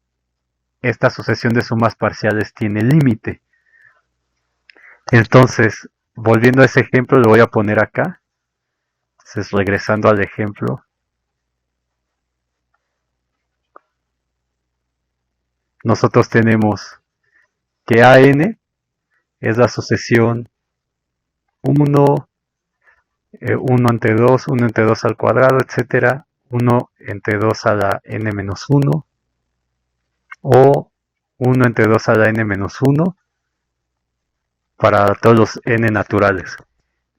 S1: esta sucesión de sumas parciales tiene límite. Entonces, volviendo a ese ejemplo, lo voy a poner acá. Entonces, regresando al ejemplo, nosotros tenemos que AN es la sucesión 1, 1 entre 2, 1 entre 2 al cuadrado, etcétera, 1 entre 2 a la n menos 1, o 1 entre 2 a la n menos 1 para todos los n naturales.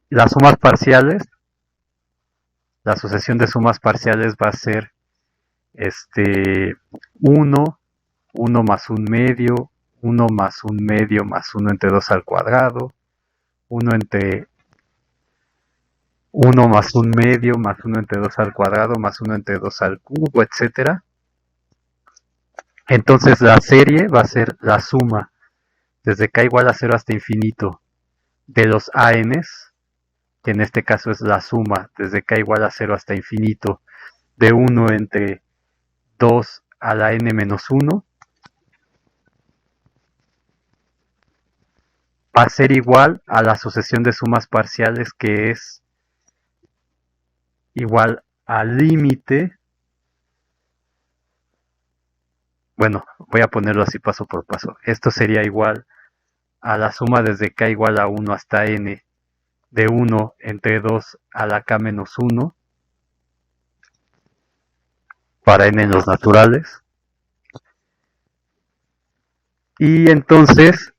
S1: Las sumas parciales, la sucesión de sumas parciales va a ser 1, 1 más 1 medio, 1 más 1 medio más 1 entre 2 al cuadrado, 1 entre 1 más 1 medio más 1 entre 2 al cuadrado más 1 entre 2 al cubo, etcétera. Entonces la serie va a ser la suma desde k igual a 0 hasta infinito de los ANs, que en este caso es la suma desde k igual a 0 hasta infinito de 1 entre 2 a la n menos 1, va a ser igual a la sucesión de sumas parciales, que es igual al límite. Bueno, voy a ponerlo así paso por paso. Esto sería igual a la suma desde k igual a 1 hasta n de 1 entre 2 a la k menos 1 para n en los naturales. Y entonces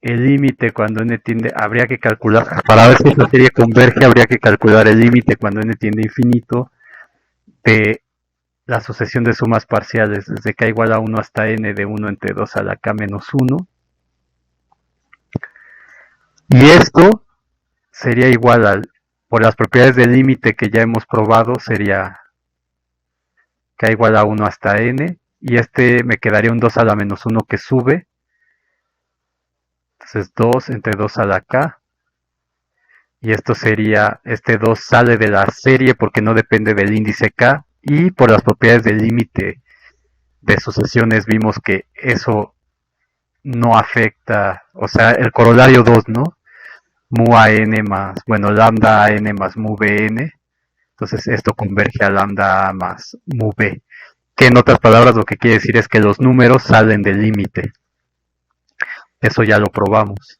S1: el límite cuando n tiende, habría que calcular, para ver si esta serie converge, habría que calcular el límite cuando n tiende a infinito de la sucesión de sumas parciales desde k igual a 1 hasta n de 1 entre 2 a la k menos 1. Y esto sería igual al por las propiedades del límite que ya hemos probado sería k igual a 1 hasta n, y este me quedaría un 2 a la menos 1 que sube, entonces 2 entre 2 a la k, y esto sería, este 2 sale de la serie porque no depende del índice k, y por las propiedades del límite de sucesiones vimos que eso no afecta, o sea, el corolario 2, ¿no? Mu a n más, bueno, lambda a n más mu bn, entonces esto converge a lambda a más mu b, que en otras palabras lo que quiere decir es que los números salen del límite. Eso ya lo probamos.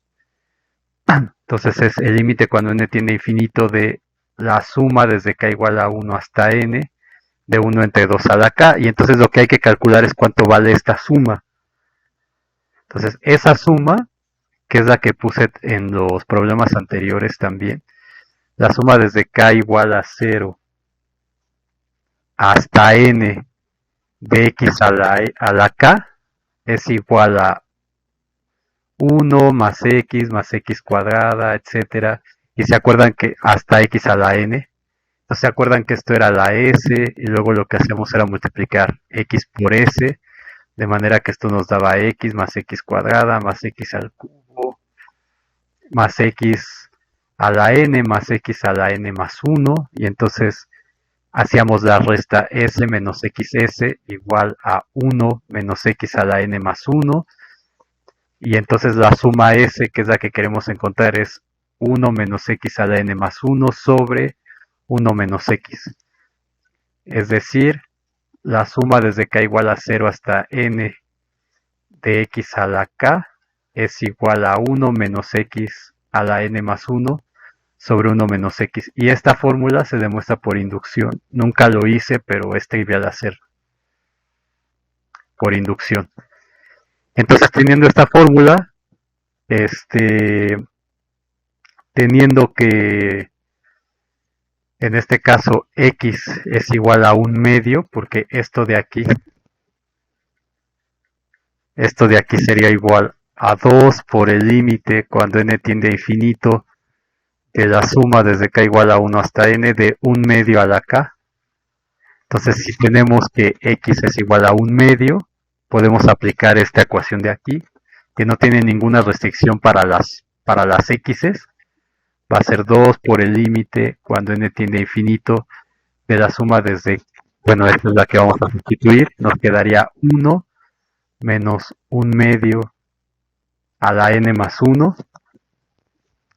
S1: Entonces es el límite cuando n tiende a infinito de la suma desde k igual a 1 hasta n, de 1 entre 2 a la k, y entonces lo que hay que calcular es cuánto vale esta suma. Entonces esa suma, que es la que puse en los problemas anteriores también, la suma desde k igual a 0 hasta n de x a la k es igual a 1 más x cuadrada, etcétera. Y se acuerdan que hasta x a la n. Entonces se acuerdan que esto era la s y luego lo que hacíamos era multiplicar x por s, de manera que esto nos daba x más x cuadrada más x al cubo más x a la n más x a la n más 1, y entonces hacíamos la resta s menos xs igual a 1 menos x a la n más 1, y entonces la suma s, que es la que queremos encontrar, es 1 menos x a la n más 1 sobre 1 menos x. Es decir, la suma desde k igual a 0 hasta n de x a la k es igual a 1 menos x a la n más 1 sobre 1 menos x. Y esta fórmula se demuestra por inducción. Nunca lo hice, pero es trivial hacerlo por inducción. Entonces, teniendo esta fórmula, teniendo que en este caso x es igual a 1 medio, porque esto de aquí sería igual a 2 por el límite cuando n tiende a infinito de la suma desde k igual a 1 hasta n de 1 medio a la k. Entonces, si tenemos que x es igual a 1 medio, podemos aplicar esta ecuación de aquí, que no tiene ninguna restricción para las x's. Va a ser 2 por el límite cuando n tiende a infinito de la suma desde, bueno, esta es la que vamos a sustituir, nos quedaría 1 menos 1 medio a la n más 1.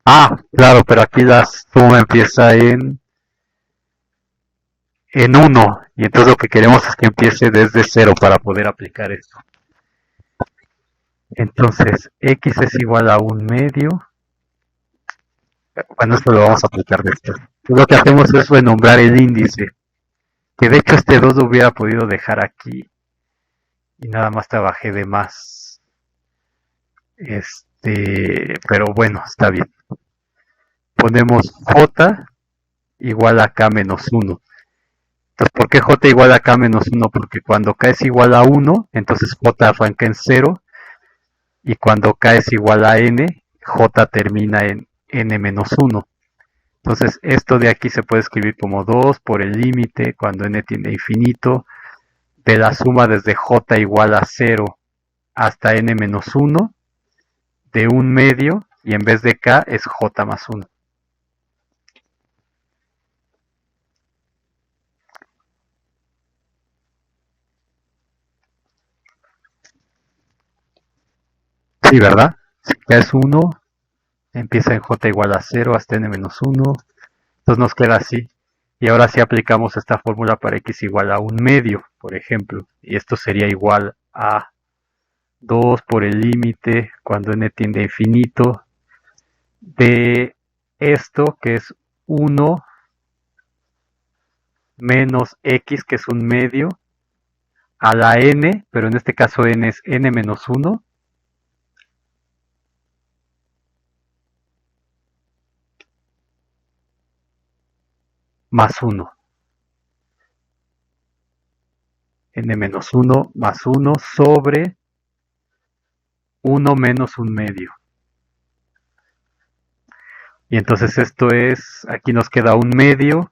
S1: Ah, claro, pero aquí la suma empieza en 1, y entonces lo que queremos es que empiece desde 0 para poder aplicar esto. Entonces, x es igual a 1 medio. Bueno, esto lo vamos a aplicar después. Lo que hacemos es renombrar el índice, que de hecho este 2 lo hubiera podido dejar aquí y nada más trabajé de más. Pero bueno, está bien. Ponemos j igual a k menos 1. Entonces, ¿por qué j igual a k menos 1? Porque cuando k es igual a 1, entonces j arranca en 0, y cuando k es igual a n, j termina en n menos 1. Entonces esto de aquí se puede escribir como 2 por el límite cuando n tiende a infinito de la suma desde j igual a 0 hasta n menos 1 de 1 medio, y en vez de k es j más 1. Sí, ¿verdad? Si k es 1, empieza en j igual a 0 hasta n menos 1. Entonces nos queda así. Y ahora sí aplicamos esta fórmula para x igual a 1 medio, por ejemplo. Y esto sería igual a 2 por el límite cuando n tiende a infinito de esto, que es 1 menos x, que es 1 medio, a la n, pero en este caso n es n menos 1, más 1. N menos 1 más 1 sobre 1 menos 1 medio. Y entonces esto es, aquí nos queda un medio.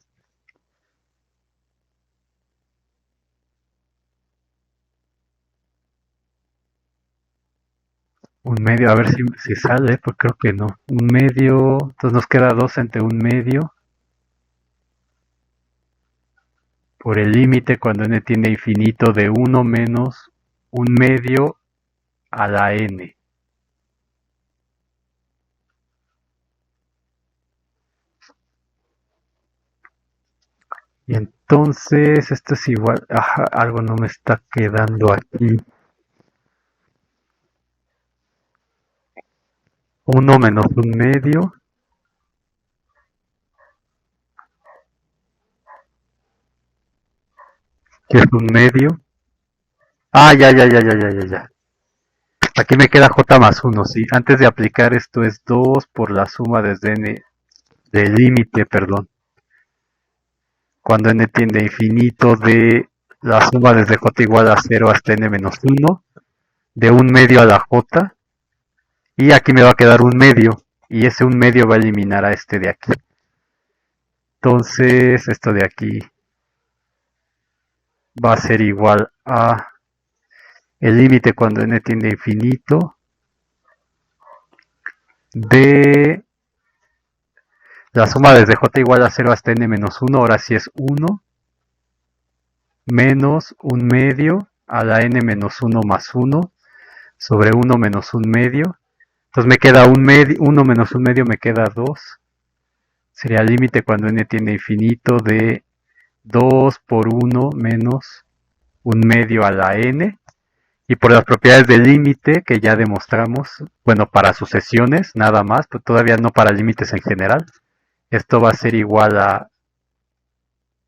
S1: Un medio, a ver si sale, pues creo que no. Un medio, entonces nos queda 2 entre un medio por el límite cuando n tiende a infinito de 1 menos un medio a la n. Y entonces esto es igual, ajá, algo no me está quedando aquí. 1 menos un medio, que es un medio. Ah, ya. Aquí me queda j más 1, sí. Antes de aplicar esto es 2 por la suma desde n, del límite, perdón. Cuando n tiende a infinito de la suma desde j igual a 0 hasta n menos 1, de un medio a la j, y aquí me va a quedar un medio, y ese un medio va a eliminar a este de aquí. Entonces, esto de aquí va a ser igual a el límite cuando n tiende a infinito de la suma desde j igual a 0 hasta n menos 1, ahora sí es 1, menos un medio a la n menos 1 más 1 sobre 1 menos un medio. Entonces me queda 1 menos un medio me queda 2. Sería el límite cuando n tiende a infinito de 2 por 1 menos un medio a la n. Y por las propiedades del límite que ya demostramos, bueno, para sucesiones nada más, pero todavía no para límites en general, esto va a ser igual a,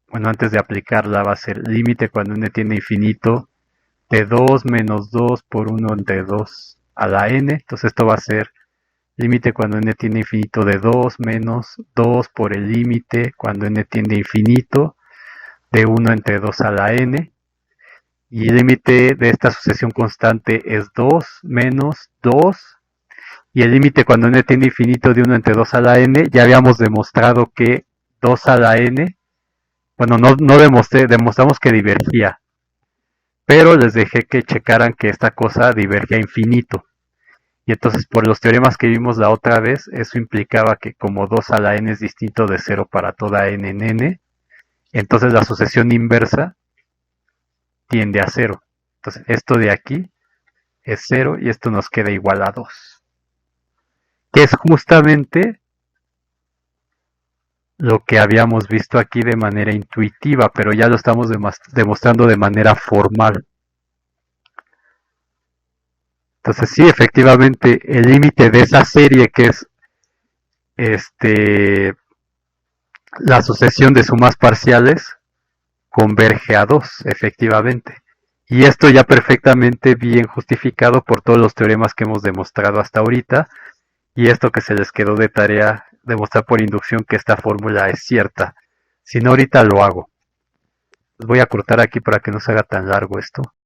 S1: bueno, antes de aplicarla va a ser límite cuando n tiende a infinito de 2 menos 2 por 1 entre 2 a la n. Entonces esto va a ser límite cuando n tiende a infinito de 2 menos 2 por el límite cuando n tiende a infinito de 1 entre 2 a la n. Y el límite de esta sucesión constante es 2 menos 2. Y el límite cuando n tiende a infinito de 1 entre 2 a la n, ya habíamos demostrado que 2 a la n, bueno, no demostramos que divergía, pero les dejé que checaran que esta cosa diverge a infinito. Y entonces por los teoremas que vimos la otra vez, eso implicaba que como 2 a la n es distinto de 0 para toda n en n, entonces la sucesión inversa tiende a 0. Entonces esto de aquí es 0 y esto nos queda igual a 2. Que es justamente lo que habíamos visto aquí de manera intuitiva, pero ya lo estamos demostrando de manera formal. Entonces sí, efectivamente, el límite de esa serie que es la sucesión de sumas parciales converge a 2, efectivamente. Y esto ya perfectamente bien justificado por todos los teoremas que hemos demostrado hasta ahorita. Y esto que se les quedó de tarea, demostrar por inducción que esta fórmula es cierta. Si no, ahorita lo hago. Voy a cortar aquí para que no se haga tan largo esto.